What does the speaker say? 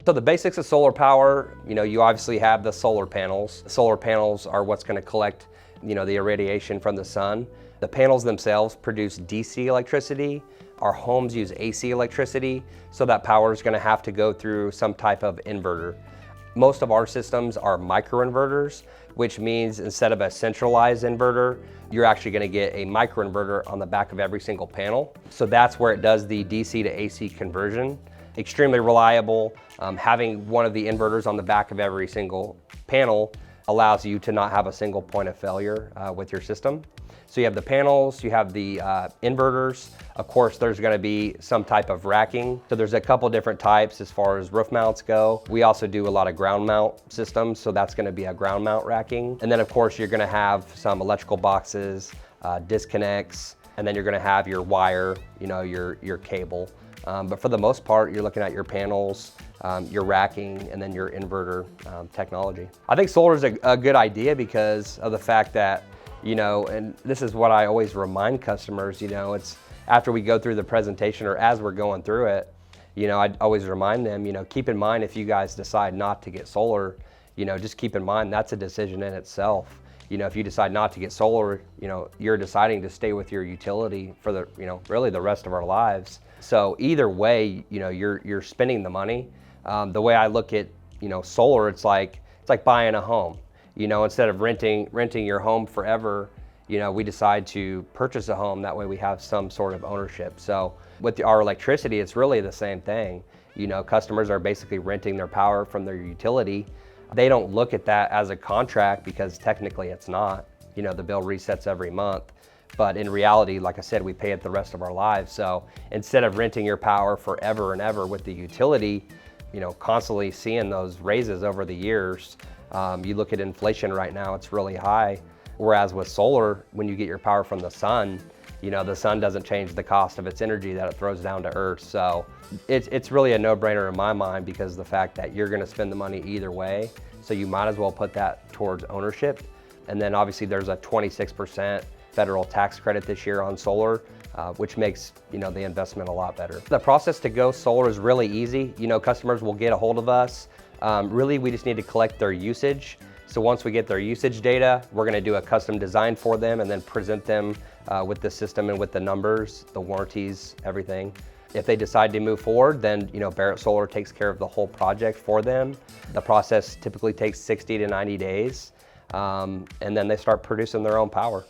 So the basics of solar power, you obviously have the solar panels. Solar panels are what's going to collect, the irradiation from the sun. The panels themselves produce DC electricity. Our homes use AC electricity, so that power is going to have to go through some type of inverter. Most of our systems are microinverters, which means instead of a centralized inverter, you're actually going to get a microinverter on the back of every single panel. So that's where it does the DC to AC conversion. Extremely reliable. Having one of the inverters on the back of every single panel allows you to not have a single point of failure with your system. So you have the panels, you have the inverters. Of course, there's going to be some type of racking. So there's a couple different types as far as roof mounts go. We also do a lot of ground mount systems, so that's going to be a ground mount racking. And then of course, you're going to have some electrical boxes, disconnects, and then you're going to have your wire, your cable. But for the most part, you're looking at your panels, your racking, and then your inverter technology. I think solar is a good idea because of the fact that, and this is what I always remind customers, it's after we go through the presentation or as we're going through it, I always remind them, keep in mind if you guys decide not to get solar, just keep in mind that's a decision in itself. If you decide not to get solar, you're deciding to stay with your utility for the, really the rest of our lives. So either way, you're spending the money. The way I look at, solar, it's like buying a home. Instead of renting your home forever, we decide to purchase a home. That way we have some sort of ownership. So with our electricity, it's really the same thing. Customers are basically renting their power from their utility. They don't look at that as a contract because technically it's not. The bill resets every month. But in reality, like I said, we pay it the rest of our lives. So instead of renting your power forever and ever with the utility, constantly seeing those raises over the years, you look at inflation right now, it's really high. Whereas with solar, when you get your power from the sun, the sun doesn't change the cost of its energy that it throws down to earth. So it's really a no-brainer in my mind because of the fact that you're gonna spend the money either way. So you might as well put that towards ownership. And then obviously there's a 26% federal tax credit this year on solar, which makes the investment a lot better. The process to go solar is really easy. Customers will get a hold of us. Really, we just need to collect their usage. So once we get their usage data, we're going to do a custom design for them and then present them with the system and with the numbers, the warranties, everything. If they decide to move forward, then Barrett Solar takes care of the whole project for them. The process typically takes 60 to 90 days, and then they start producing their own power.